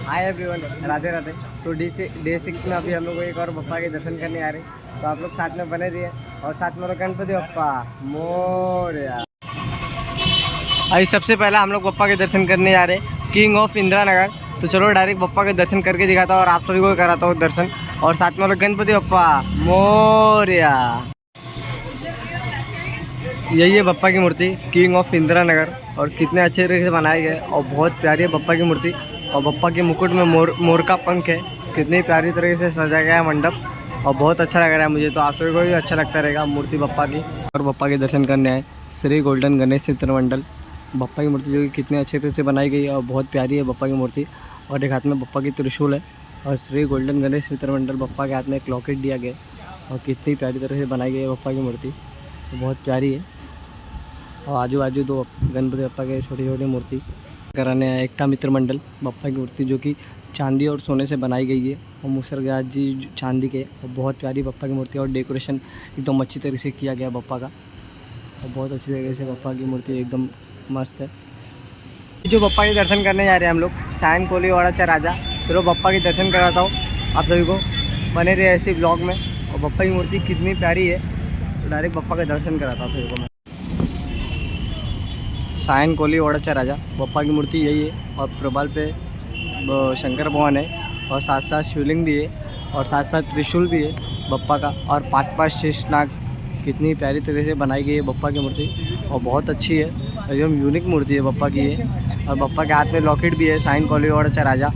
Hi everyone, Radhe Radhe. तो day 6 में अभी हम लोग एक और बप्पा के दर्शन करने आ रहे, तो आप लोग साथ में बने रहिए। और साथ में गणपति बप्पा मोरया। अभी सबसे पहला हम लोग बप्पा के दर्शन करने जा रहे, किंग ऑफ इंदिरा नगर। तो चलो डायरेक्ट बप्पा के दर्शन करके दिखाता हूँ और आप सभी को कराता हूँ दर्शन। और साथ में गणपति बप्पा मोरया। यही है बप्पा की मूर्ति, किंग ऑफ इंदिरा नगर। और कितने अच्छे तरीके से बनाए गए और बहुत प्यारी है बप्पा की मूर्ति। और बप्पा के मुकुट में मोर का पंख है। कितनी प्यारी तरीके से सजाया गया है मंडप और बहुत अच्छा लग रहा है मुझे। तो आप सभी को भी अच्छा लगता रहेगा मूर्ति बप्पा की। और बप्पा के दर्शन करने आए श्री गोल्डन गणेश चित्र मंडल। बप्पा की मूर्ति जो कि कितने अच्छे तरीके से बनाई गई है और बहुत प्यारी है बप्पा की मूर्ति। और एक हाथ में बप्पा की त्रिशूल है। और श्री गोल्डन गणेश चित्र मंडल बप्पा के हाथ में एक लॉकेट दिया गया और कितनी प्यारी तरह से बनाई गई है बप्पा की मूर्ति, तो बहुत प्यारी है। और आजू बाजू दो गणपति बप्पा के छोटी छोटी मूर्ति कराने आए एकता मित्र मंडल। बप्पा की मूर्ति जो कि चांदी और सोने से बनाई गई है और मूसरगाज जी चांदी के। और बहुत प्यारी बप्पा की मूर्ति और डेकोरेशन एकदम अच्छी तरीके से किया गया बप्पा का। और बहुत अच्छी तरीके से बप्पा की मूर्ति एकदम मस्त है। जो बप्पा के दर्शन करने जा रहे हैं हम लोग साइन कोली वाड़ा राजा। चलो बप्पा के दर्शन कराता हूँ आप सभी को, बने रहे ऐसे ब्लॉग में। और बप्पा की मूर्ति कितनी प्यारी है, तो डायरेक्ट बप्पा के दर्शन कराता हूँ सभी को मैं। साइन कोली वाड़ा राजा बप्पा की मूर्ति यही है। और प्रबल पे शंकर भगवान है और साथ साथ शिवलिंग भी है और साथ साथ त्रिशूल भी है बप्पा का। और 5 शेषनाग। कितनी प्यारी तरीके से बनाई गई है बप्पा की मूर्ति और बहुत अच्छी है, एकदम यूनिक मूर्ति है बप्पा की है। और बप्पा के हाथ में लॉकेट भी है साइन कोली वाड़ा राजा,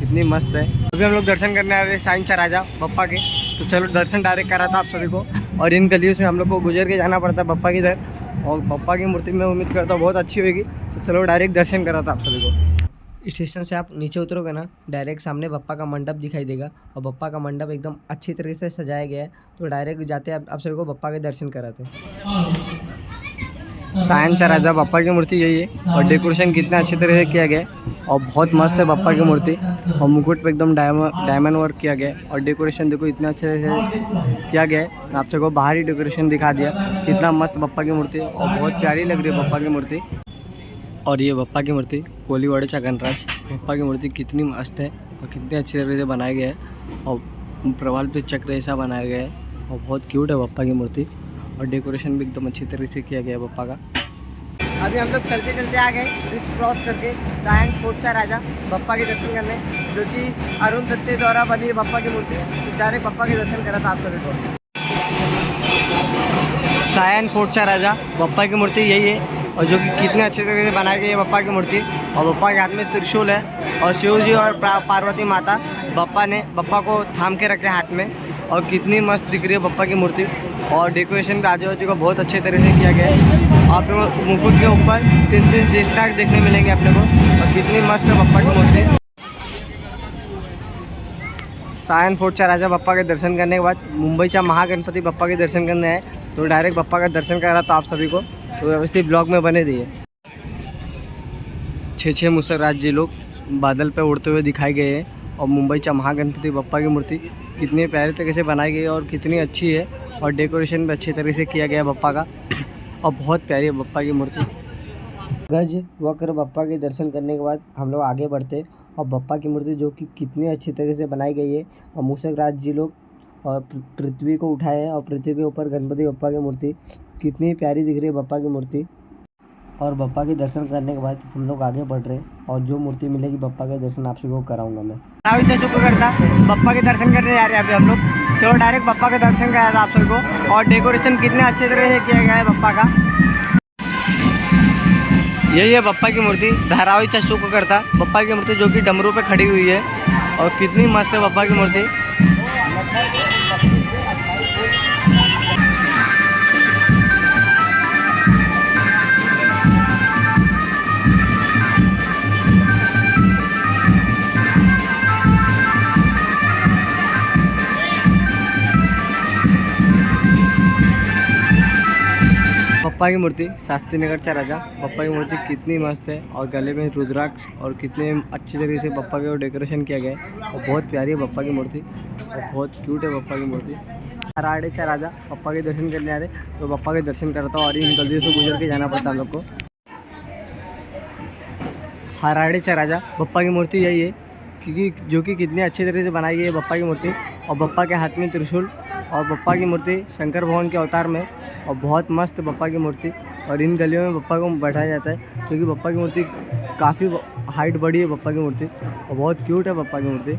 कितनी मस्त है। अभी हम लोग दर्शन करने आ रहे हैं साइन राजा बप्पा के। तो चलो दर्शन डायरेक्ट करा था आप सभी को। और इन गलियों से हम लोग को गुजर के जाना पड़ता है बप्पा की इधर। और बप्पा की मूर्ति में उम्मीद करता हूँ बहुत अच्छी होगी। तो चलो डायरेक्ट दर्शन करा था आप सभी को। स्टेशन से आप नीचे उतरोगे ना, डायरेक्ट सामने बप्पा का मंडप दिखाई देगा। और बप्पा का मंडप एकदम अच्छी तरीके से सजाया गया है। तो डायरेक्ट जाते हैं आप सभी को बप्पा के दर्शन कराते हैं। साइन राजा बप्पा की मूर्ति यही है। और डेकोरेशन कितना अच्छी तरह से किया गया है और बहुत मस्त है बप्पा की मूर्ति। और मुकुट पे एकदम डायमंड वर्क किया गया है। और डेकोरेशन देखो इतना अच्छे से किया गया है। आप सबको बाहरी डेकोरेशन दिखा दिया, कितना मस्त बप्पा की मूर्ति है और बहुत प्यारी लग रही है बप्पा की मूर्ति। और ये बप्पा की मूर्ति कोलीवाड़ा गणराज बप्पा की मूर्ति कितनी मस्त है और कितने अच्छी तरीके से बनाया गया है। और प्रवाल पे चक्र ऐसा बनाया गया है और बहुत क्यूट है बप्पा की मूर्ति। और डेकोरेशन भी एकदम अच्छी तरीके से किया गया है बप्पा का। अभी हम लोग चलते चलते आ गए ब्रिज क्रॉस करके साइन फोर्चा राजा बप्पा के दर्शन करने, जो कि अरुण दत्ते द्वारा बनी है बप्पा की मूर्ति। तो डायरेक्ट बप्पा के दर्शन करा था आप सभी को। साइन फोर्चा राजा बप्पा की मूर्ति यही है और जो कि कितने अच्छे तरीके से बनाई गई है बप्पा की मूर्ति। और बप्पा के हाथ में त्रिशूल है और शिव जी और पार्वती माता बप्पा को थाम के रखे हाथ में। और कितनी मस्त दिख रही है बप्पा की मूर्ति। और डेकोरेशन आजू बाजू को बहुत अच्छे तरीके से किया गया है। आप लोग मुकुट के ऊपर 3 शेषनाग देखने मिलेंगे अपने को। और कितनी मस्त है बप्पा की मूर्ति। सायन फोर्टच्या राजा बप्पा के दर्शन करने के बाद मुंबईचा महागणपति बप्पा के दर्शन करने आए। तो डायरेक्ट बप्पा का दर्शन करा था आप सभी को। तो इसी ब्लॉग में बने रहिए। 6 मूसरराज जी लोग बादल पे उड़ते हुए दिखाए गए हैं। और मुंबईचा महागणपति बप्पा की मूर्ति कितनी प्यारे तरीके से बनाई गई है और कितनी अच्छी है। और डेकोरेशन भी अच्छी तरीके से किया गया है बप्पा का। और बहुत प्यारी है बप्पा की मूर्ति। गज वक्र बप्पा के दर्शन करने के बाद हम लोग आगे बढ़ते और बप्पा की मूर्ति जो कि कितनी अच्छी तरीके से बनाई गई है। और मूसकराज जी लोग और पृथ्वी को उठाए हैं और पृथ्वी के ऊपर गणपति बप्पा की मूर्ति कितनी प्यारी दिख रही है बप्पा की मूर्ति। और बप्पा के दर्शन करने के बाद हम लोग आगे बढ़ रहे हैं और जो मूर्ति मिलेगी बप्पा के दर्शन आप सभी को कराऊंगा मैं। शुक्र करता बप्पा के दर्शन करने जा रहे हैं अभी हम लोग। चलो डायरेक्ट बप्पा के दर्शन कराया था आप सभी को। और डेकोरेशन कितने अच्छे तरह से किया गया है बप्पा का। यही है बप्पा की मूर्ति धारावी शुक्र करता बप्पा की मूर्ति जो कि डमरू पे खड़ी हुई है। और कितनी मस्त है बप्पा की मूर्ति। बप्पा की मूर्ति शास्त्री नगरचा राजा बप्पा की मूर्ति कितनी मस्त है। और गले में रुद्राक्ष और कितने अच्छी तरीके से बप्पा के डेकोरेशन किया गया है। और बहुत प्यारी है बप्पा की मूर्ति और बहुत क्यूट है बप्पा की मूर्ति। हराड़ेचा राजा बप्पा के दर्शन करने आ रहे, तो बप्पा के दर्शन करता हूँ और इन गलियों से गुजर के जाना पड़ता हम लोग को। हराड़ेचा राजा बप्पा की मूर्ति यही है क्योंकि जो कि कितनी अच्छी तरह से बनाई गई है बप्पा की मूर्ति। और बप्पा के हाथ में त्रिशूल और बप्पा की मूर्ति शंकर भगवान के अवतार में, और बहुत मस्त बप्पा की मूर्ति। और इन गलियों में बप्पा को बैठाया जाता है क्योंकि बप्पा की मूर्ति काफ़ी हाइट बड़ी है बप्पा की मूर्ति, और बहुत क्यूट है बप्पा की मूर्ति।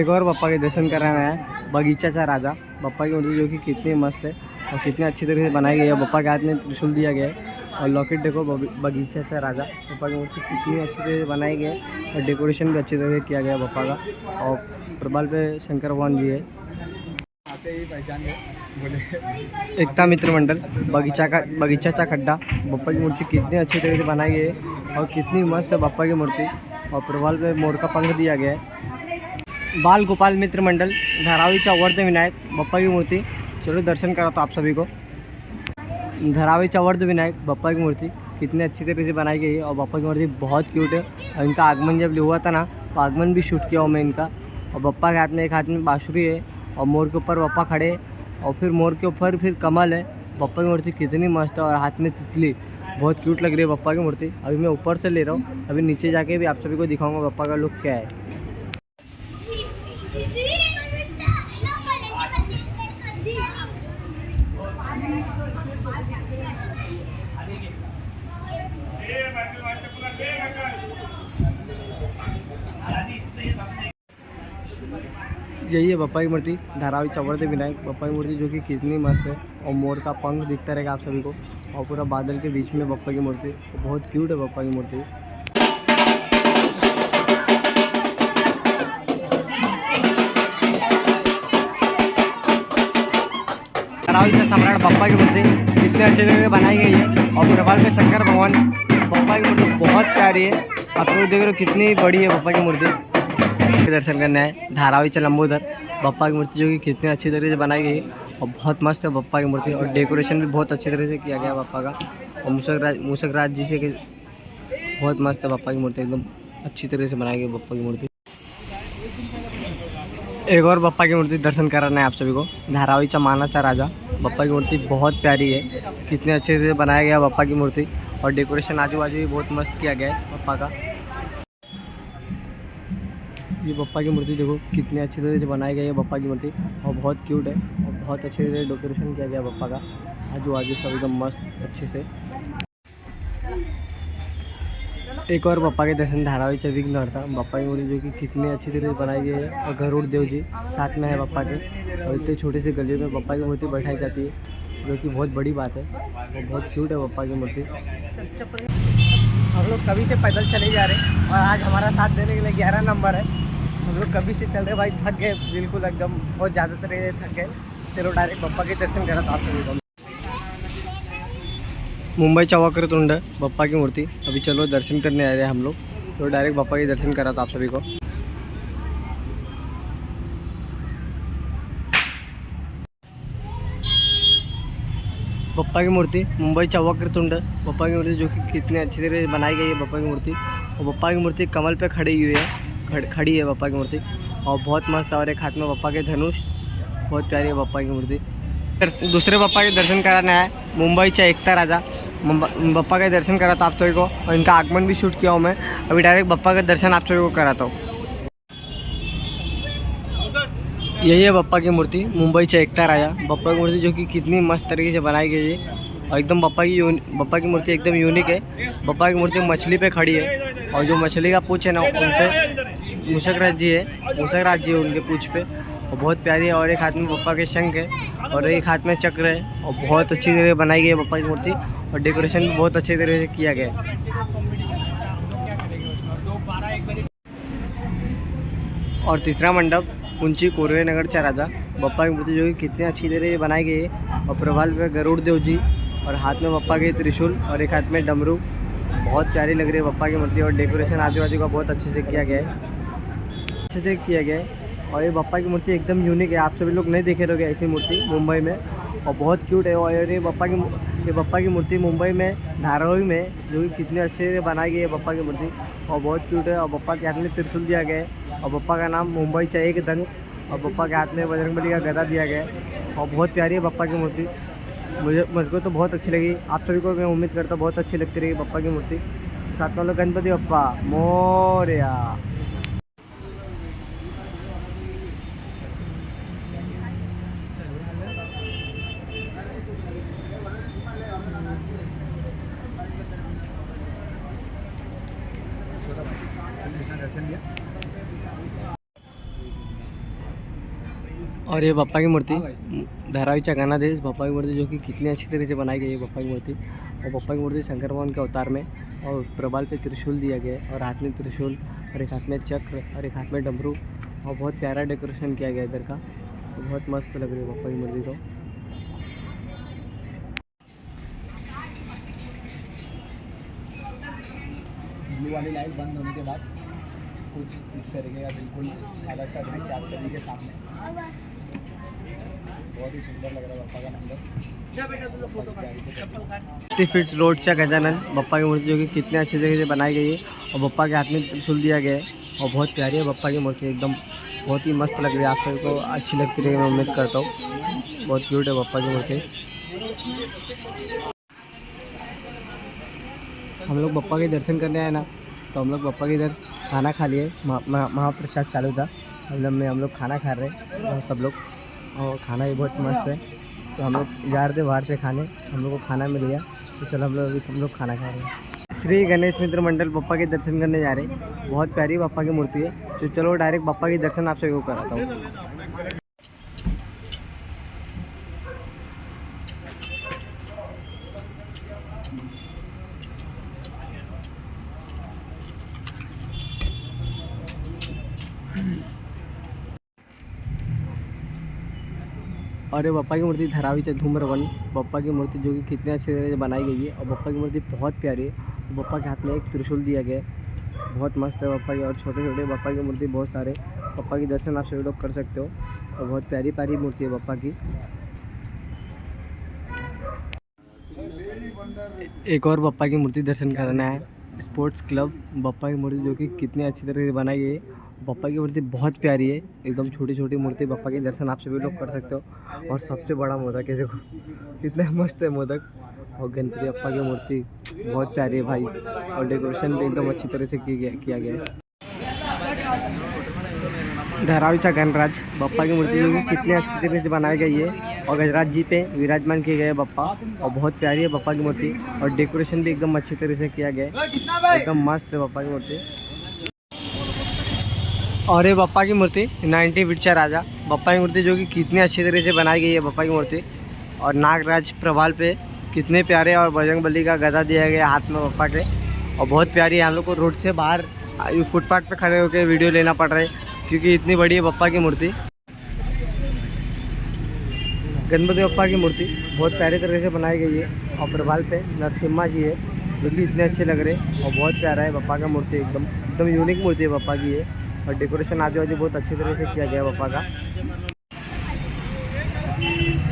एक और बप्पा के दर्शन कराना है बगीचा राजा बप्पा की मूर्ति, जो कि कितनी मस्त है और कितनी अच्छी तरह से बनाई गई है। बप्पा के हाथ में त्रिशूल दिया गया है और लॉकेट देखो, बगीचा राजा बप्पा की मूर्ति कितनी अच्छी तरह से बनाई गई है और डेकोरेशन भी अच्छी तरह से किया गया है बप्पा का। और प्रबाल पे शंकर भगवान जी है। एकता मित्र मंडल बगीचा खड्डा बप्पा की मूर्ति कितनी अच्छी तरह से बनाई गई है और कितनी मस्त है बप्पा की मूर्ति। और प्रबाल पे मोर का पंख दिया गया है। बाल गोपाल मित्र मंडल धारावीचा वर्ध विनायक बप्पा की मूर्ति, चलो दर्शन कराता आप सभी को। धारावीचा वर्ध विनायक बप्पा की मूर्ति कितनी अच्छी तरह से बनाई गई है और बप्पा की मूर्ति बहुत क्यूट है। और इनका आगमन जब हुआ था ना, तो आगमन भी शूट किया हूँ मैं इनका। और बप्पा के हाथ में एक हाथ में बांसुरी है और मोर के ऊपर बप्पा खड़े, और फिर मोर के ऊपर फिर कमल है। बप्पा की मूर्ति कितनी मस्त है और हाथ में तितली, बहुत क्यूट लग रही है बप्पा की मूर्ति। अभी मैं ऊपर से ले रहा हूँ, अभी नीचे जाके भी आप सभी को दिखाऊंगा बप्पा का लुक क्या है। यही है बप्पा की मूर्ति धारावीचा वर्ध विनायक बप्पा की मूर्ति, जो कि कितनी मस्त है। और मोर का पंख दिखता रहेगा आप सभी को, और पूरा बादल के बीच में बप्पा की मूर्ति, बहुत क्यूट है बप्पा की मूर्ति। धारावीचा सम्राट बप्पा की मूर्ति कितने अच्छे तरह से बनाई गई है। और प्रभाल में शंकर भगवान बप्पा की मूर्ति बहुत प्यारी है। आप लोग देख रहे हो कितनी बड़ी है बप्पा की मूर्ति। दर्शन करना है धारावीचा लंबोदर बप्पा की मूर्ति, जो कि कितनी अच्छी तरह से बनाई गई और बहुत मस्त है बप्पा की मूर्ति। और डेकोरेशन भी बहुत अच्छी तरह से किया गया है बप्पा का। और मूषक राज जी से बहुत मस्त है बप्पा की मूर्ति, एकदम अच्छी तरह से बनाई गई बप्पा की मूर्ति। एक और बप्पा की मूर्ति दर्शन कराना है आप सभी को, धारावीचा मानाचा राजा बप्पा की मूर्ति बहुत प्यारी है, कितने अच्छे से बनाया गया बप्पा की मूर्ति। और डेकोरेशन आजू बाजू भी बहुत मस्त किया गया है बप्पा का। ये बप्पा की मूर्ति देखो कितनी अच्छी तरह से बनाई गई है बप्पा की मूर्ति, और बहुत क्यूट है और बहुत अच्छे से डेकोरेशन किया गया बप्पा का। आजू बाजू सब एकदम मस्त अच्छे से। एक और बप्पा के दर्शन धारावीचा विघ्नहर्ता बप्पा की मूर्ति, जो कि कितनी अच्छी तरह से बनाई गई है। और गरुड़ देव जी साथ में है बप्पा के, और इतने छोटे से गले में बप्पा की मूर्ति बैठाई जाती है, जो कि बहुत बड़ी बात है और बहुत क्यूट है बप्पा की मूर्ति। हम लोग कभी से पैदल चले जा रहे हैं और आज हमारा साथ देने के लिए 11 नंबर है। हम लोग कभी से चल रहे भाई, थक गए बिल्कुल एकदम, बहुत ज़्यादा तरह थक गए। चलो डायरेक्ट बप्पा के दर्शन करा था आप सभी को। मुंबईचा वक्रतुंड बप्पा की मूर्ति, अभी चलो दर्शन करने आ रहे हैं हम लोग, तो डायरेक्ट बप्पा के दर्शन करा था आप सभी को। बप्पा की मूर्ति मुंबईचा वक्रतुंड बप्पा की मूर्ति, जो कि कितनी अच्छी तरह से बनाई गई है बप्पा की मूर्ति। और बप्पा की मूर्ति कमल पे खड़ी हुई है, खड़ी है बप्पा की मूर्ति, और बहुत मस्त है। और एक हाथ में बप्पा के धनुष, बहुत प्यारी है बप्पा की मूर्ति। दूसरे बप्पा के दर्शन कराना है मुंबईचा एकता राजा बप्पा के दर्शन कराता आप सभी को, और इनका आगमन भी शूट किया हूँ मैं। अभी डायरेक्ट बप्पा का दर्शन आप सभी को कराता हूँ। यही है बप्पा की मूर्ति मुंबईचा एकता राजा बप्पा की मूर्ति, जो कि कितनी मस्त तरीके से बनाई गई है। और एकदम बप्पा की मूर्ति एकदम यूनिक है। बप्पा की मूर्ति मछली पे खड़ी है, और जो मछली का पूँछ है ना, उन पे मूषकराज जी है उनके पूँछ पे, और बहुत प्यारी है। और एक हाथ में बप्पा के शंख है और एक हाथ में चक्र है, और बहुत अच्छी तरह बनाई गई है बप्पा की मूर्ति। और डेकोरेशन भी बहुत अच्छी तरह से किया गया है। और तीसरा मंडप कुंची कोरवे नगरचा राजा बप्पा की मूर्ति, जो कि कितनी अच्छी तरह से बनाई गई है। और प्रभाल पे गरुड़ देव जी, और हाथ में बप्पा के त्रिशूल और एक हाथ में डमरू, बहुत प्यारी लग रही है बप्पा की मूर्ति। और डेकोरेशन आजू बाजू का बहुत अच्छे से किया गया है, और ये बप्पा की मूर्ति एकदम यूनिक है। आप सभी लोग नहीं देखे रहोगे ऐसी मूर्ति मुंबई में, और बहुत क्यूट है। और ये बप्पा की मूर्ति मुंबई में धारावी में, जो कि कितने अच्छे से बनाई गई है बप्पा की मूर्ति, और बहुत क्यूट है। और बप्पा के हाथ में त्रिशूल दिया गया है, और बप्पा का नाम मुंबईचा एक दंग, और बप्पा के हाथ में बजरंगबली का गदा दिया गया है, और बहुत प्यारी है बप्पा की मूर्ति। मुझको तो बहुत अच्छी लगी, आप सभी को मैं उम्मीद करता हूँ बहुत अच्छी लगती रहेगी बप्पा की मूर्ति। साथ में हम लोग गणपति बप्पा मोरया। और ये बप्पा की मूर्ति धारावी गाना देश बप्पा की मूर्ति जो कि कितनी अच्छी तरीके से बनाई गई है बप्पा की मूर्ति। और बप्पा की मूर्ति शंकर भगवान के अवतार में और प्रबाल पे त्रिशूल दिया गया है और हाथ में त्रिशूल और एक हाथ में चक्र और एक हाथ में डमरू और बहुत प्यारा डेकोरेशन किया गया इधर का। तो बहुत मस्त लग रही है बप्पा की मूर्ति को। ब्लू वाली लाइट बंद होने के बाद कुछ इस तरीके का बिल्कुल अलग सा दृश्य आप सभी के सामने। बहुत ही सुंदर लग रहा है बप्पा का मंदिर। 50 फीट रोडचा गजानन बप्पा की मूर्ति जो कि कितने अच्छे तरीके से बनाई गई है और बप्पा के हाथ में त्रिशूल दिया गया है और बहुत प्यारी है बप्पा की मूर्ति। एकदम बहुत ही मस्त लग रही है। आप सभी को अच्छी लगती रहेगी मैं उम्मीद करता हूँ। बहुत क्यूट है बप्पा की मूर्ति। हम लोग बप्पा के दर्शन करने आए ना, तो हम लोग बप्पा के इधर खाना खा लिए। महाप्रसाद चालू था, हम लोग खाना खा रहे हैं सब लोग और खाना भी बहुत मस्त है। तो हम लोग जा रहे थे बाहर से खाने, हम लोग को खाना मिल गया तो चलो हम लोग खाना खा रहे हैं। श्री गणेश मित्र मंडल बप्पा के दर्शन करने जा रहे हैं। बहुत प्यारी बप्पा की मूर्ति है। तो चलो डायरेक्ट बप्पा के दर्शन आप सभी को कराता हूँ। और ये बप्पा की मूर्ति धारावी से धूम्रवन बप्पा की मूर्ति जो कि कितने अच्छे तरीके से बनाई गई है और बप्पा की मूर्ति बहुत प्यारी है। बप्पा के हाथ में एक त्रिशूल दिया गया है। बहुत मस्त है बप्पा की। और छोटे छोटे बप्पा की मूर्ति बहुत सारे बप्पा की दर्शन आप सभी लोग कर सकते हो और बहुत प्यारी प्यारी मूर्ति है बप्पा की। एक और बप्पा की मूर्ति दर्शन करना है स्पोर्ट्स क्लब बप्पा की मूर्ति जो कि कितनी अच्छी तरीके से बनाई गई है। बप्पा की मूर्ति बहुत प्यारी है। एकदम छोटी छोटी मूर्ति बप्पा के दर्शन आप सभी लोग कर सकते हो। और सबसे बड़ा मोदक है, देखो कितना मस्त है मोदक। और गणपति बप्पा की मूर्ति बहुत प्यारी है भाई। और डेकोरेशन भी एकदम अच्छी तरह से किया गया है। धारावी गणराज बप्पा की मूर्ति जो कि कितनी अच्छी तरीके से बनाई गई है और गजराज जी पे विराजमान किए गए बप्पा और बहुत प्यारी है बप्पा की मूर्ति। और डेकोरेशन भी एकदम अच्छी तरह से किया गया है। एकदम मस्त है बप्पा की मूर्ति। और ये बप्पा की मूर्ति 90 फीट राजा बप्पा की मूर्ति जो कि कितनी अच्छी तरह से बनाई गई है बप्पा की मूर्ति। और नागराज प्रभाल पे कितने प्यारे और बजरंगबली का गदा दिया गया हाथ में बप्पा के और बहुत प्यारी है। हम लोग को रोड से बाहर फुटपाथ पे खड़े होकर वीडियो लेना पड़ रहा है क्योंकि इतनी बड़ी है बप्पा की मूर्ति। गणपति बप्पा की मूर्ति बहुत प्यारी तरह से बनाई गई है और प्रभाल पे नरसिम्हा जी है जो कि इतने अच्छे लग रहे हैं और बहुत प्यारा है बप्पा का मूर्ति। एकदम यूनिक मूर्ति है बप्पा की है। और डेकोरेशन आजू बाजू बहुत अच्छी तरह से किया गया है बप्पा का।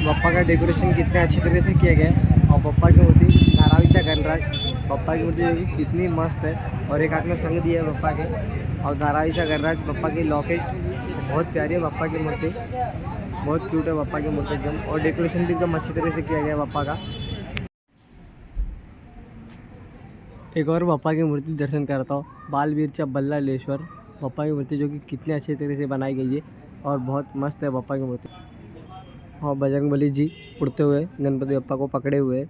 बप्पा का डेकोरेशन कितने अच्छी तरह से किया गया है। और बप्पा की मूर्ति धारावी गणराज बप्पा की मूर्ति जो कि कितनी मस्त है। और एक हाथ में संग दिया है बप्पा के। और धारावी गणराज बप्पा की लॉकेट बहुत प्यारी है बप्पा की मूर्ति। बहुत क्यूट है बप्पा की मूर्ति एकदम। और डेकोरेशन भी एकदम अच्छी तरह से किया गया है बप्पा का। एक और बप्पा की मूर्ति दर्शन करता हूँ बालवीर बल्लालेश्वर बप्पा की मूर्ति जो कि कितनी अच्छी तरह से बनाई गई है और बहुत मस्त है बप्पा की मूर्ति। और बजरंगबली जी उड़ते हुए गणपति बप्पा को पकड़े हुए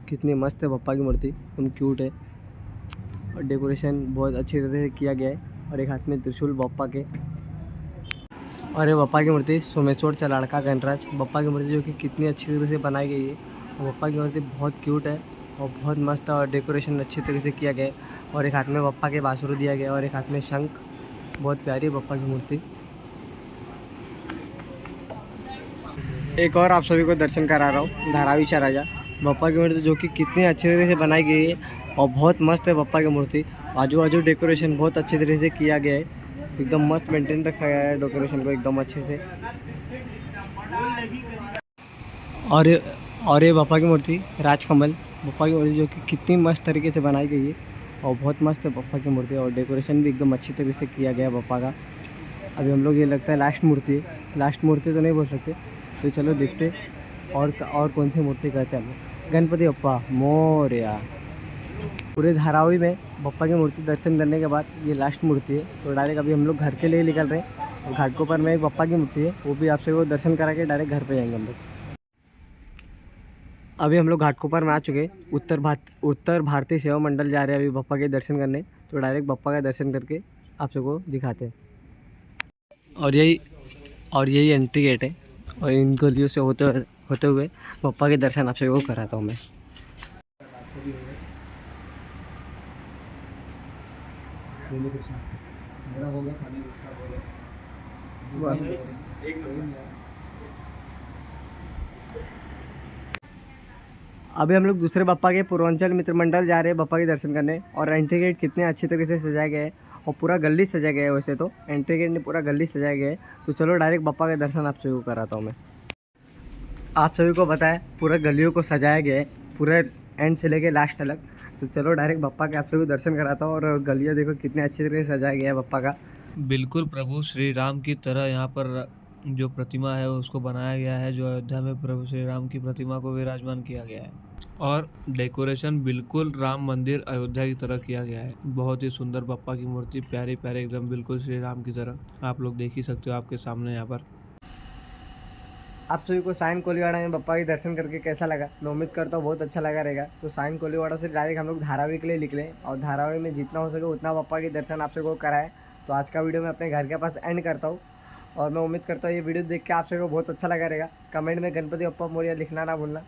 कितनी मस्त है बप्पा की मूर्ति। एकदम क्यूट है और डेकोरेशन बहुत अच्छी तरह से किया गया है। और एक हाथ में त्रिशूल बप्पा के। और ये बप्पा की मूर्ति सोमेश्वर चलाड़का गणराज बप्पा की मूर्ति जो कि कितनी अच्छी तरह से बनाई गई है। और बप्पा की मूर्ति बहुत क्यूट है और बहुत मस्त है और डेकोरेशन अच्छी तरह से किया गया है। और एक हाथ में बप्पा के बांसुरी दिया गया और एक हाथ में शंख। बहुत प्यारी है बप्पा की मूर्ति। एक और आप सभी को दर्शन करा रहा हूँ धारावी राजा बप्पा की मूर्ति जो कि कितनी अच्छी तरह से बनाई गई है और बहुत मस्त है बप्पा की मूर्ति। आजू बाजू डेकोरेशन बहुत अच्छी तरह से किया गया है। एकदम मस्त मेंटेन रखा गया है डेकोरेशन को एकदम अच्छे से। और ये बप्पा की मूर्ति राजकमल बप्पा की मूर्ति जो कि कितनी मस्त तरीके से बनाई गई है और बहुत मस्त है बप्पा की मूर्ति। और डेकोरेशन भी एकदम अच्छी तरह से किया गया है बप्पा का। अभी हम लोग ये लगता है लास्ट मूर्ति है। लास्ट मूर्ति तो नहीं बोल सकते, तो चलो देखते और कौन सी मूर्ति कहते हैं हम लोग। गणपति बप्पा मोरया। पूरे धारावी में बप्पा की मूर्ति दर्शन करने के बाद ये लास्ट मूर्ति है। तो डायरेक्ट अभी हम लोग घर के लिए निकल रहे हैं। और घाटकोपर में एक बप्पा की मूर्ति है, वो भी आपसे वो दर्शन करा के डायरेक्ट घर पे जाएंगे हम लोग। अभी हम लोग घाटकोपर में आ चुके हैं। उत्तर भारतीय सेवा मंडल जा रहे हैं अभी बप्पा के दर्शन करने। तो डायरेक्ट बप्पा का दर्शन करके आप सबको दिखाते हैं। और यही एंट्री गेट है। और इन गलियों से होते हुए बप्पा के दर्शन आप सबको कराता हूँ मैं। कृष्णा मेरा हो गया खाने उसका बोले अभी हम लोग दूसरे बप्पा के पूर्वांचल मित्र मंडल जा रहे हैं बप्पा के दर्शन करने। और एंट्री गेट कितने अच्छी तरीके से सजाया गया है और पूरा गली सजाया गया है। वैसे तो एंट्री गेट ने पूरा गली सजाया गया है। तो चलो डायरेक्ट बप्पा के दर्शन आप सभी को कराता हूँ मैं। आप सभी को पता है पूरा गलियों को सजाया गया है, पूरे एंड से लेके लास्ट तक। तो चलो डायरेक्ट बप्पा के आप सभी को दर्शन कराता हूँ। और गलियाँ देखो कितने अच्छी तरीके से सजाया गया है बप्पा का। बिल्कुल प्रभु श्री राम की तरह यहाँ पर जो प्रतिमा है उसको बनाया गया है, जो अयोध्या में प्रभु श्री राम की प्रतिमा को विराजमान किया गया है। और डेकोरेशन बिल्कुल राम मंदिर अयोध्या की तरह किया गया है। बहुत ही सुंदर बप्पा की मूर्ति, प्यारी प्यारी एकदम बिल्कुल श्री राम की तरह। आप लोग देख ही सकते हो आपके सामने यहाँ पर। आप सभी को साइन कोलीवाड़ा में बप्पा के दर्शन करके कैसा लगा? मैं उम्मीद करता हूँ बहुत अच्छा लगा रहेगा। तो साइन कोलीवाड़ा से डायरेक्ट हम लोग धारावी के लिए निकले और धारावी में जितना हो सके उतना बप्पा के दर्शन आप सबको कराए। तो आज का वीडियो मैं अपने घर के पास एंड करता हूँ। और मैं उम्मीद करता हूँ ये वीडियो देख के आप सबको बहुत अच्छा लगा रहेगा। कमेंट में गणपति बप्पा मोरया लिखना ना भूलना।